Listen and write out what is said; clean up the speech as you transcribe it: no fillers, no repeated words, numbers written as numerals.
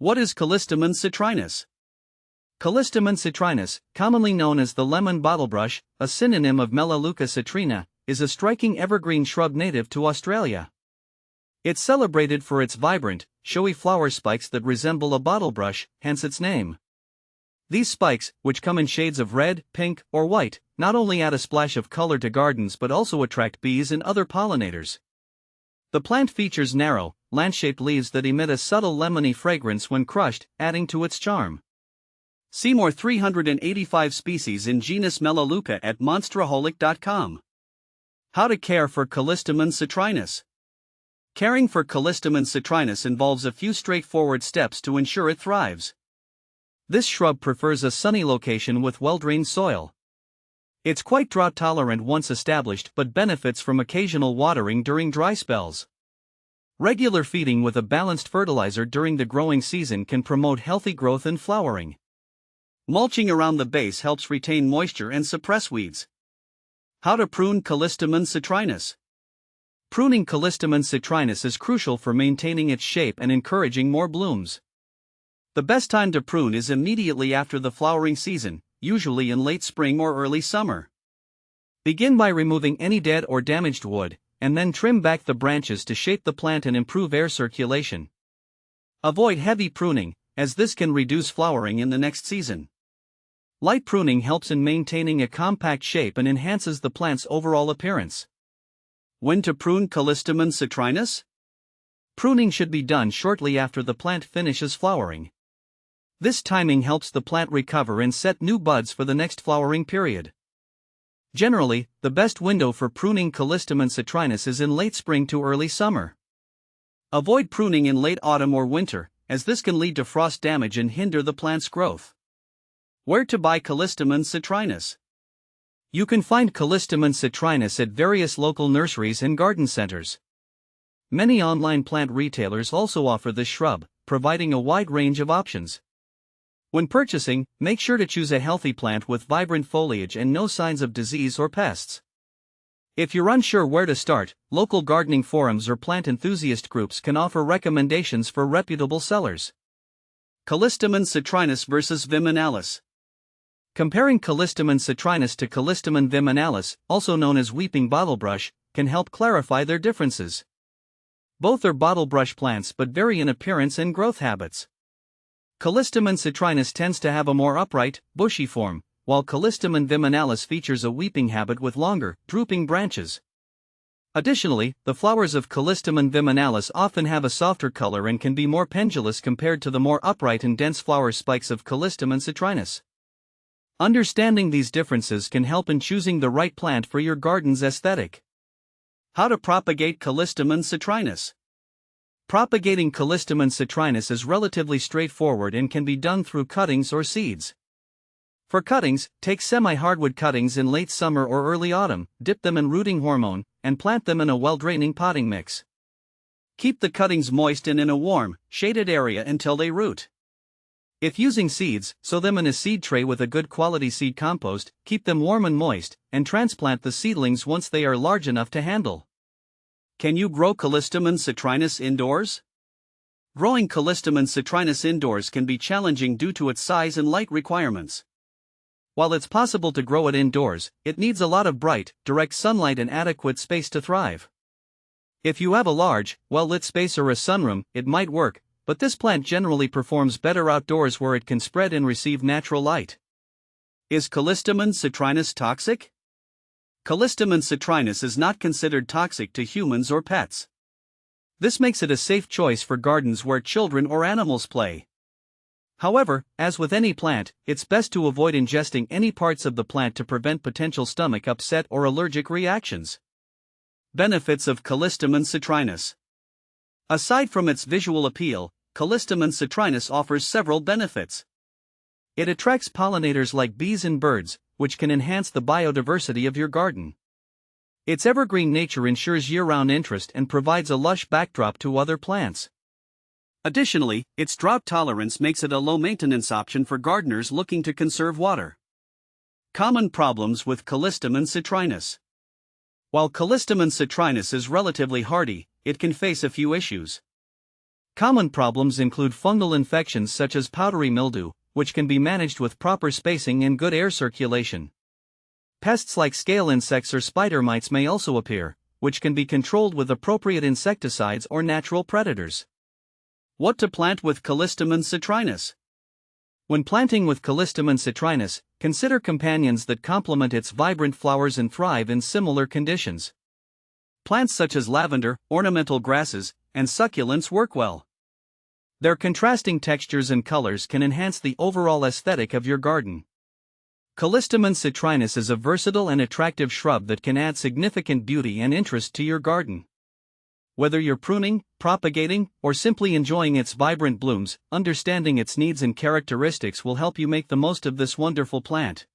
What is Callistemon citrinus? Callistemon citrinus, commonly known as the lemon bottlebrush, a synonym of Melaleuca citrina, is a striking evergreen shrub native to Australia. It's celebrated for its vibrant, showy flower spikes that resemble a bottlebrush, hence its name. These spikes, which come in shades of red, pink, or white, not only add a splash of color to gardens but also attract bees and other pollinators. The plant features narrow, lance-shaped leaves that emit a subtle lemony fragrance when crushed, adding to its charm. See more 385 species in genus Melaleuca at monsteraholic.com. How to care for Callistemon citrinus. Caring for Callistemon citrinus involves a few straightforward steps to ensure it thrives. This shrub prefers a sunny location with well-drained soil. It's quite drought-tolerant once established but benefits from occasional watering during dry spells. Regular feeding with a balanced fertilizer during the growing season can promote healthy growth and flowering. Mulching around the base helps retain moisture and suppress weeds. How to prune Callistemon citrinus. Pruning Callistemon citrinus is crucial for maintaining its shape and encouraging more blooms. The best time to prune is immediately after the flowering season, usually in late spring or early summer. Begin by removing any dead or damaged wood, and then trim back the branches to shape the plant and improve air circulation. Avoid heavy pruning, as this can reduce flowering in the next season. Light pruning helps in maintaining a compact shape and enhances the plant's overall appearance. When to prune Callistemon citrinus? Pruning should be done shortly after the plant finishes flowering. This timing helps the plant recover and set new buds for the next flowering period. Generally, the best window for pruning Callistemon citrinus is in late spring to early summer. Avoid pruning in late autumn or winter, as this can lead to frost damage and hinder the plant's growth. Where to buy Callistemon citrinus? You can find Callistemon citrinus at various local nurseries and garden centers. Many online plant retailers also offer this shrub, providing a wide range of options. When purchasing, make sure to choose a healthy plant with vibrant foliage and no signs of disease or pests. If you're unsure where to start, local gardening forums or plant enthusiast groups can offer recommendations for reputable sellers. Callistemon citrinus versus viminalis. Comparing Callistemon citrinus to Callistemon viminalis, also known as weeping bottlebrush, can help clarify their differences. Both are bottlebrush plants but vary in appearance and growth habits. Callistemon citrinus tends to have a more upright, bushy form, while Callistemon viminalis features a weeping habit with longer, drooping branches. Additionally, the flowers of Callistemon viminalis often have a softer color and can be more pendulous compared to the more upright and dense flower spikes of Callistemon citrinus. Understanding these differences can help in choosing the right plant for your garden's aesthetic. How to propagate Callistemon citrinus. Propagating Callistemon citrinus is relatively straightforward and can be done through cuttings or seeds. For cuttings, take semi-hardwood cuttings in late summer or early autumn, dip them in rooting hormone, and plant them in a well-draining potting mix. Keep the cuttings moist and in a warm, shaded area until they root. If using seeds, sow them in a seed tray with a good quality seed compost, keep them warm and moist, and transplant the seedlings once they are large enough to handle. Can you grow Callistemon citrinus indoors? Growing Callistemon citrinus indoors can be challenging due to its size and light requirements. While it's possible to grow it indoors, it needs a lot of bright, direct sunlight and adequate space to thrive. If you have a large, well-lit space or a sunroom, it might work, but this plant generally performs better outdoors where it can spread and receive natural light. Is Callistemon citrinus toxic? Callistemon citrinus is not considered toxic to humans or pets. This makes it a safe choice for gardens where children or animals play. However, as with any plant, it's best to avoid ingesting any parts of the plant to prevent potential stomach upset or allergic reactions. Benefits of Callistemon citrinus. Aside from its visual appeal, Callistemon citrinus offers several benefits. It attracts pollinators like bees and birds, which can enhance the biodiversity of your garden. Its evergreen nature ensures year-round interest and provides a lush backdrop to other plants. Additionally, its drought tolerance makes it a low-maintenance option for gardeners looking to conserve water. Common problems with Callistemon citrinus. While Callistemon citrinus is relatively hardy, it can face a few issues. Common problems include fungal infections such as powdery mildew, which can be managed with proper spacing and good air circulation. Pests like scale insects or spider mites may also appear, which can be controlled with appropriate insecticides or natural predators. What to plant with Callistemon citrinus? When planting with Callistemon citrinus, consider companions that complement its vibrant flowers and thrive in similar conditions. Plants such as lavender, ornamental grasses, and succulents work well. Their contrasting textures and colors can enhance the overall aesthetic of your garden. Callistemon citrinus is a versatile and attractive shrub that can add significant beauty and interest to your garden. Whether you're pruning, propagating, or simply enjoying its vibrant blooms, understanding its needs and characteristics will help you make the most of this wonderful plant.